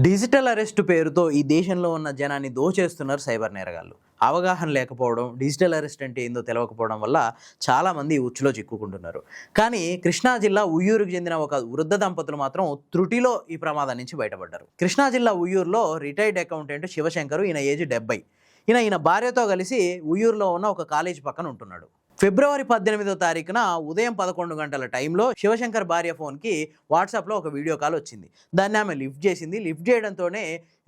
Digital arrest పేరుతో ఈ దేశంలో ఉన్న జనాన్ని దోచేస్తున్నారు సైబర్ నేరగాళ్ళు. అవగాహన లేకపోవడం, డిజిటల్ అరెస్ట్ అంటే ఏందో తెలవకపోవడం వల్ల చాలామంది ఉచ్చులో చిక్కుకుంటున్నారు. కానీ కృష్ణా జిల్లా ఉయ్యూరుకు చెందిన ఒక వృద్ధ దంపతులు మాత్రం త్రుటిలో ఈ ప్రమాదం నుంచి బయటపడ్డారు. కృష్ణా జిల్లా ఉయ్యూరులో రిటైర్డ్ అకౌంటెంట్ శివశంకర్, ఈయన ఏజ్ 70. ఈయన భార్యతో కలిసి ఉయ్యూరులో ఉన్న ఒక కాలేజీ పక్కన ఉంటున్నాడు. ఫిబ్రవరి 18వ తారీఖున ఉదయం 11 గంటల టైంలో శివశంకర్ భార్య ఫోన్కి వాట్సాప్లో ఒక వీడియో కాల్ వచ్చింది. దాన్ని ఆమె లిఫ్ట్ చేసింది. లిఫ్ట్ చేయడంతోనే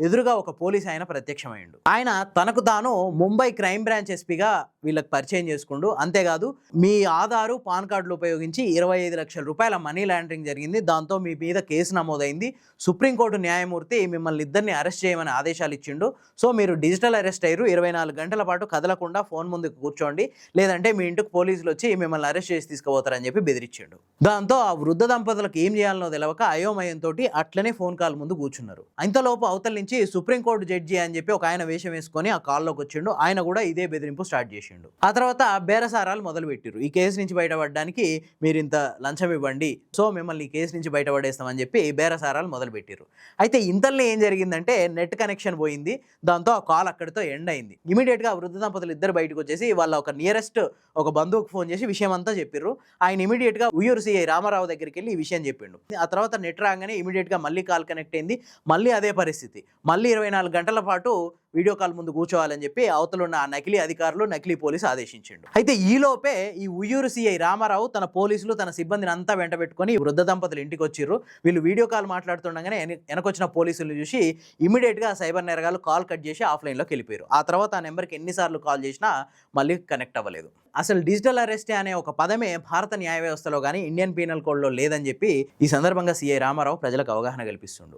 ఎదురుగా ఒక పోలీస్ ఆయన ప్రత్యక్షమైండు. ఆయన తనకు తాను ముంబై క్రైమ్ బ్రాంచ్ ఎస్పీగా వీళ్ళకి పరిచయం చేసుకుంటూ, అంతేకాదు మీ ఆధారు, పాన్ కార్డులు ఉపయోగించి 25 లక్షల రూపాయల మనీ లాండరింగ్ జరిగింది, దాంతో మీ మీద కేసు నమోదైంది, సుప్రీంకోర్టు న్యాయమూర్తి మిమ్మల్ని ఇద్దరిని అరెస్ట్ చేయమని ఆదేశాలు ఇచ్చిండు, సో మీరు డిజిటల్ అరెస్ట్ అయ్యారు, 24 గంటల పాటు కదలకుండా ఫోన్ ముందు కూర్చోండి, లేదంటే మీ ఇంటికి పోలీసులు వచ్చి మిమ్మల్ని అరెస్ట్ చేసి తీసుకుపోతారని చెప్పి బెదిరించిండు. దాంతో ఆ వృద్ధ దంపతులకు ఏం చేయాలనో తెలవక అయోమయంతో అట్లనే ఫోన్ కాల్ ముందు కూర్చున్నారు. ఇంతలోపు అవతల నుంచి సుప్రీంకోర్టు జడ్జి అని చెప్పి ఒక ఆయన వేషం వేసుకొని ఆ కాల్లోకి వచ్చిండు. ఆయన కూడా ఇదే బెదిరింపు స్టార్ట్ చేసిండు. ఆ తర్వాత బేరసారాలు మొదలు పెట్టిరు. ఈ కేసు నుంచి బయటపడడానికి మీరు ఇంత లంచం ఇవ్వండి, సో మిమ్మల్ని ఈ కేసు నుంచి బయటపడేస్తామని చెప్పి బేరసారాలు మొదలు పెట్టిరు. అయితే ఇంతలో ఏం జరిగిందంటే నెట్ కనెక్షన్ పోయింది. దాంతో ఆ కాల్ అక్కడితో ఎండ్ అయింది. ఇమీడియట్ గా వృద్ధ దంపతులు ఇద్దరు బయటకు వచ్చేసి వాళ్ళ ఒక నియరెస్ట్ ఒక బంధువుకు ఫోన్ చేసి విషయం అంతా చెప్పిర్రు. ఆయన ఇమీడియట్ గా ఉయ్యూరు సిఐ రామారావు దగ్గరికి వెళ్ళి ఈ విషయం చెప్పిండు. ఆ తర్వాత నెట్ రాగానే ఇమీడియట్ గా మళ్ళీ కాల్ కనెక్ట్ అయింది. మళ్ళీ అదే పరిస్థితి. మళ్ళీ 24 గంటల పాటు వీడియో కాల్ ముందు కూర్చోవాలని చెప్పి అవతల ఉన్న ఆ నకిలీ అధికారులు, నకిలీ పోలీసు ఆదేశించిండు. అయితే ఈలోపే ఈ ఉయ్యూరు సిఐ రామారావు తన పోలీసులు, తన సిబ్బందిని అంతా వెంట పెట్టుకొని వృద్ధ దంపతులు ఇంటికి వచ్చిర్రు. వీళ్ళు వీడియో కాల్ మాట్లాడుతుండగానే వెనకొచ్చిన పోలీసులు చూసి ఇమీడియట్ గా సైబర్ నేరగాళ్ళు కాల్ కట్ చేసి ఆఫ్లైన్లోకి వెళ్ళిపోయారు. ఆ తర్వాత ఆ నెంబర్కి ఎన్నిసార్లు కాల్ చేసినా మళ్ళీ కనెక్ట్ అవ్వలేదు. అసలు డిజిటల్ అరెస్ట్ అనే ఒక పదమే భారత న్యాయ వ్యవస్థలో కానీ ఇండియన్ పీనల్ కోడ్లో లేదని చెప్పి ఈ సందర్భంగా సిఐ రామారావు ప్రజలకు అవగాహన కల్పిస్తుండు.